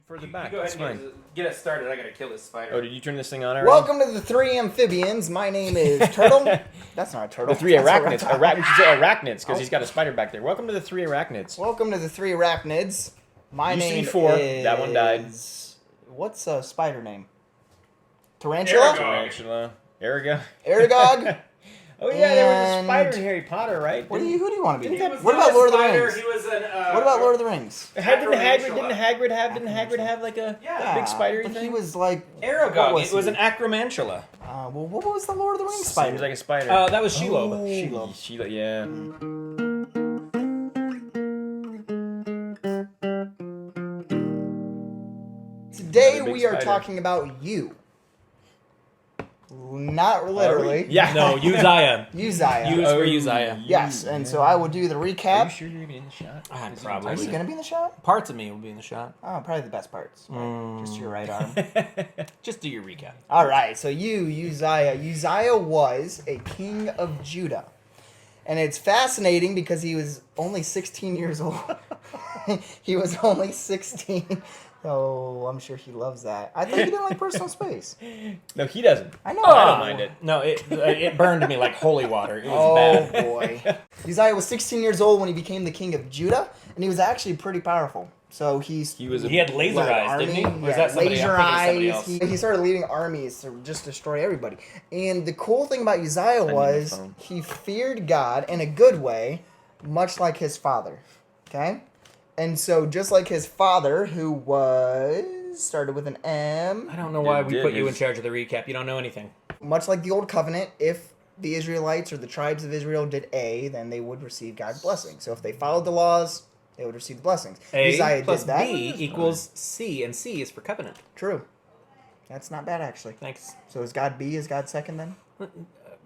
further back. Go ahead That's and fine. get us started. I gotta kill this spider. Oh, did you turn this thing on already? Welcome to the three amphibians. My name is Turtle. That's not a turtle. The three arachnids. That's We should say arachnids because he's got a spider back there. Welcome to the three arachnids. Welcome to the three arachnids. My Used to be name four. is... That one died. What's a spider name? Tarantula? Tarantula. Aragog. Aragog? Oh yeah, there was a And- spider in Harry Potter, right? Who do you want to be? He was What not about a Lord of the spider, Rings? He was an, What about Lord of the Rings? Didn't Acromantula. Hagrid have like a Yeah, big spider But thing? he was like... Aragog. What was It was he? an acromantula. well, what was the Lord of the Rings spider? Seems like a spider. That was Shelob. Oh, Shelob. Shelob, yeah. Today Another big we are spider. talking about you. Not literally. Yeah. No, Uzziah. Uzziah. Use for Uzziah. Yes, and so I will do the Are you recap. sure you're even in the shot? Probably. Are you going to be in the shot? Parts of me will be in the shot. Oh, probably the best parts. Right? Just your right arm. Just do your recap. All right, so Uzziah. Uzziah was a king of Judah. And it's fascinating because he was only 16 years old. He was only 16. Oh, I'm sure he loves that. I thought you didn't like personal space. No, he doesn't. I know. I don't mind it. No, it burned me like holy water. It was Oh, bad. boy. Uzziah was 16 years old when he became the king of Judah, and he was actually pretty powerful. So He was. He had laser led eyes, didn't he? army. Or is that somebody laser else? I think it's eyes. somebody else. He started leading armies to just destroy everybody. And the cool thing about Uzziah need my was phone. he feared God in a good way, much like his father. Okay? And so just like his father, who was started with an M, I don't know why It we did. put you in It's- charge of the recap. You don't know anything. much like the old covenant, if the Israelites or the tribes of Israel did A, then they would receive God's blessing. So if they followed the laws, they would receive the blessings. Uzziah A plus did that. B equals C, and C is for covenant. True. That's not bad, actually. Thanks. So is God B? Is God second then?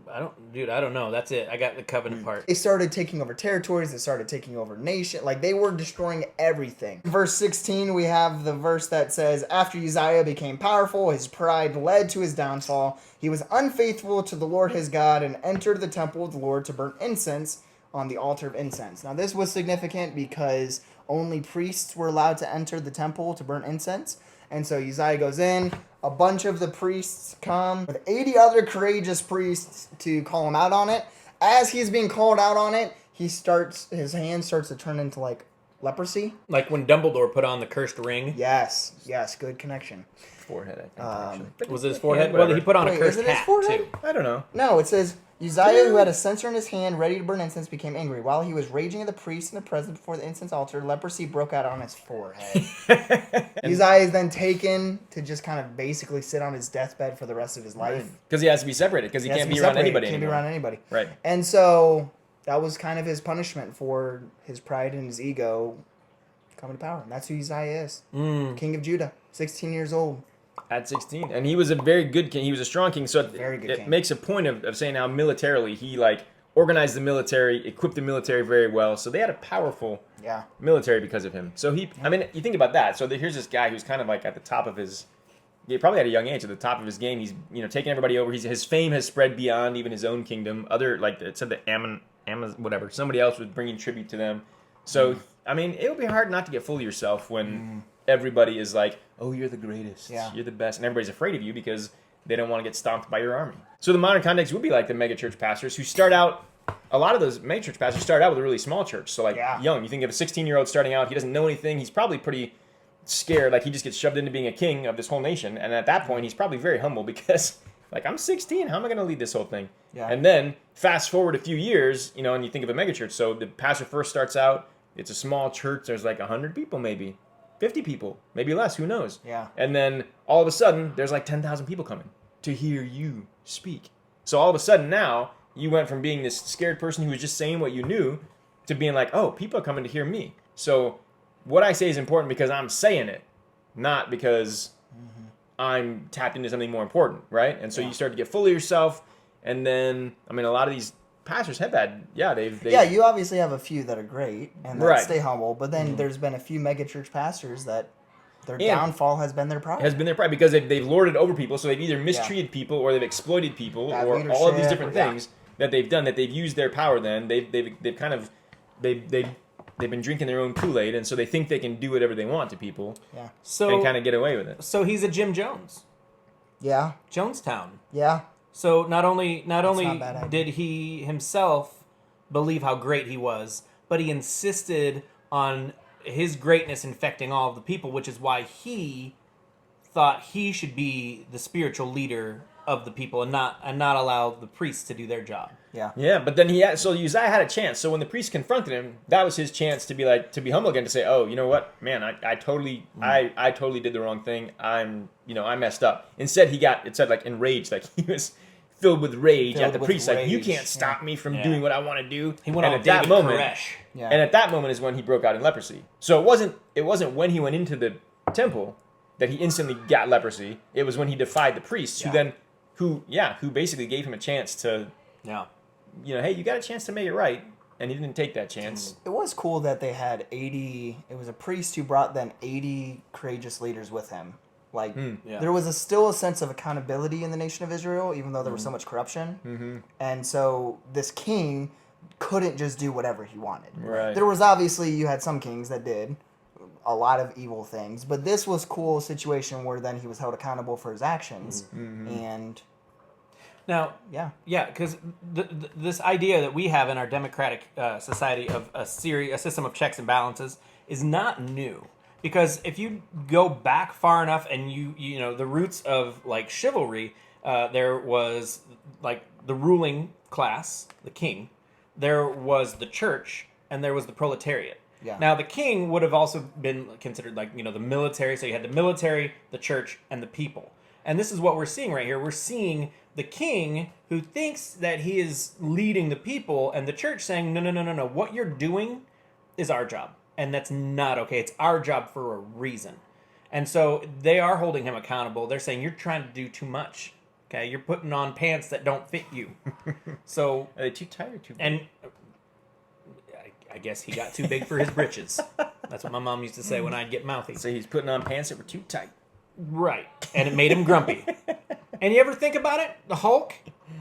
I don't know. That's it. I got the covenant part. They started taking over territories. They started taking over nation. Like, they were destroying everything. In verse 16, we have the verse that says, After Uzziah became powerful, his pride led to his downfall. He was unfaithful to the Lord his God and entered the temple of the Lord to burn incense on the altar of incense. Now, this was significant because only priests were allowed to enter the temple to burn incense. And so Uzziah goes in. A bunch of the priests come with 80 other courageous priests to call him out on it. As he's being called out on it, his hand starts to turn into like leprosy. Like when Dumbledore put on the cursed ring. Yes, good connection. forehead, I think. Actually. Was it his forehead? whatever. Well, he put on Wait, a cursed is it his hat forehead? too. I don't know. No, it says Uzziah, who had a censer in his hand, ready to burn incense, became angry. While he was raging at the priest in the presence before the incense altar, leprosy broke out on his forehead. Uzziah is then taken to just kind of basically sit on his deathbed for the rest of his life. Because he has to be separated. Because he Has can't to be around separated, anybody Can't be anymore. around anybody. Right. And so that was kind of his punishment for his pride and his ego coming to power. And that's who Uzziah is. King of Judah, 16 years old. At 16. And he was a very good king. He was a strong king. So Very good it king. makes a point of saying how militarily he like organized the military, equipped the military very well. So they had a powerful Yeah. military because of him. So I mean, you think about that. So here's this guy who's kind of like at the top of his, probably at a young age, at the top of his game. He's, taking everybody over. His fame has spread beyond even his own kingdom. Other, like it said, the Ammon, whatever. Somebody else was bringing tribute to them. So, I mean, it would be hard not to get full of yourself when everybody is like, oh, you're the greatest. Yeah. You're the best. And everybody's afraid of you because they don't want to get stomped by your army. So the modern context would be like the megachurch pastors who start out, a lot of those megachurch pastors start out with a really small church. So like young, you think of a 16-year-old starting out, he doesn't know anything. He's probably pretty scared. Like he just gets shoved into being a king of this whole nation. And at that point, he's probably very humble because like, I'm 16. How am I going to lead this whole thing? Yeah. And then fast forward a few years, and you think of a megachurch. So the pastor first starts out, it's a small church. There's like 100 people maybe. 50 people, maybe less, who knows? Yeah. And then all of a sudden, there's like 10,000 people coming to hear you speak. So all of a sudden now, you went from being this scared person who was just saying what you knew to being like, oh, people are coming to hear me. So what I say is important because I'm saying it, not because I'm tapped into something more important, right? And so you start to get full of yourself. And then, I mean, a lot of these pastors have had, they've Yeah, you obviously have a few that are great and that Right. stay humble, but then there's been a few megachurch pastors that their downfall has been their pride. has been their pride because they've lorded over people, so they've either mistreated people or they've exploited people Bad or all of these leadership, different things that they've done, that they've used their power. Then they've kind of they've been drinking their own Kool-Aid, and so they think they can do whatever they want to people Yeah. So and kind of get away with it. so he's a Jim Jones, Yeah. Jonestown. Yeah. So not only not a bad idea. did he himself believe how great he was, but he insisted on his greatness infecting all of the people, which is why he thought he should be the spiritual leader of the people and not allow the priests to do their job. Yeah. Yeah, but then so Uzziah had a chance. So when the priest confronted him, that was his chance to be humble again, to say, "Oh, you know what, man, I totally did the wrong thing. I messed up." Instead, it said like enraged, like he was filled with rage Filled at the with priest, like, "You rage, can't stop me from Yeah. doing what I want to do." He went and all at that David moment, Koresh. Yeah. and at that moment is when he broke out in leprosy. So it wasn't when he went into the temple that he instantly got leprosy. It was when he defied the priests, who basically gave him a chance to, Yeah. hey, you got a chance to make it right, and he didn't take that chance. It was cool that they had 80. It was a priest who brought then 80 courageous leaders with him. Like Yeah. there was still a sense of accountability in the nation of Israel, even though there was so much corruption. Mm-hmm. And so this king couldn't just do whatever he wanted. Right. There was obviously, you had some kings that did a lot of evil things, but this was cool situation where then he was held accountable for his actions. Mm-hmm. And Now, yeah, because this idea that we have in our democratic society of a system of checks and balances is not new. Because if you go back far enough, and you know the roots of like chivalry, there was like the ruling class, the king, there was the church, and there was the proletariat. Yeah. Now the king would have also been considered like the military. So you had the military, the church, and the people. And this is what we're seeing right here. We're seeing the king who thinks that he is leading the people, and the church saying, no. What you're doing is our job. And that's not okay. It's our job for a reason. And so they are holding him accountable. They're saying, you're trying to do too much. Okay, you're putting on pants that don't fit you. So Are they too tight or too big? and I guess he got too big for his britches. That's what my mom used to say when I'd get mouthy. So he's putting on pants that were too tight. Right. And it made him grumpy. And you ever think about it? The Hulk?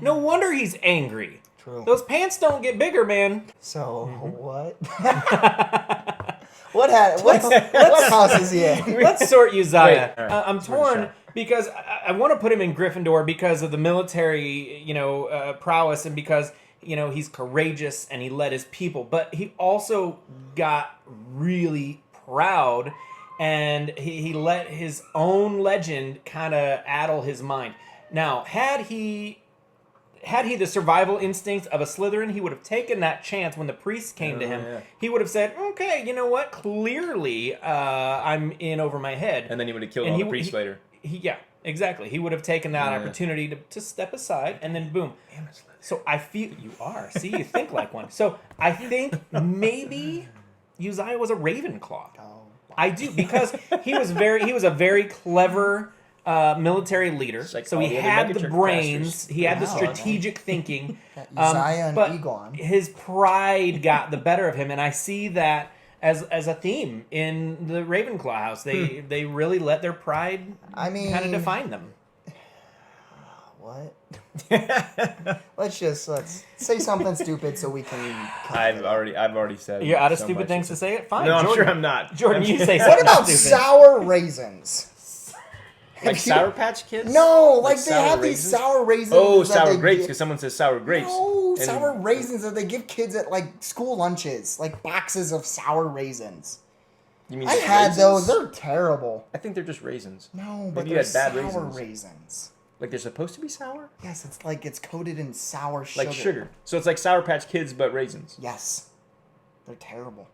No wonder he's angry. true. Those pants don't get bigger, man. So what? What house is he in? Let's sort Uzziah. Wait, all right. I'm Sort of torn shot. because I want to put him in Gryffindor because of the military, prowess, and because he's courageous and he led his people. But he also got really proud, and he let his own legend kind of addle his mind. Now, had he the survival instinct of a Slytherin, he would have taken that chance when the priests came to him. Yeah. He would have said, okay, you know what? Clearly, I'm in over my head. And then he would have killed And all he- the priests he- later. Yeah, exactly. He would have taken that Yeah. opportunity to step aside, and then boom. So I feel you are. See, you think like one. So I think maybe Uzziah was a Ravenclaw. Oh, I do, because he was a very clever military leader. like so all he the other had the Megatrick brains, casters. he had the Wow. strategic thinking. Uzziah and but Egon. his pride got the better of him, and I see that as a theme in the Ravenclaw house. They really let their pride I mean, kind of define them. What? Let's say something stupid so we can. cut I've it. already said. You're out of so stupid much. things to say it? Fine. No, I'm Jordan, sure I'm not. Jordan, you say What something about stupid. sour raisins? Like Sour Patch Kids? No, like they sour have raisins? these sour raisins. Oh, that sour they grapes, give- because someone says sour grapes. No, And- sour raisins that they give kids at like school lunches, like boxes of sour raisins. You mean I like had raisins? those. They're terrible. I think they're just raisins. No, but Maybe you they're had bad sour raisins. raisins. Like they're supposed to be sour? Yes, it's coated in sour sugar. Like sugar. So it's like Sour Patch Kids, but raisins. Yes, they're terrible.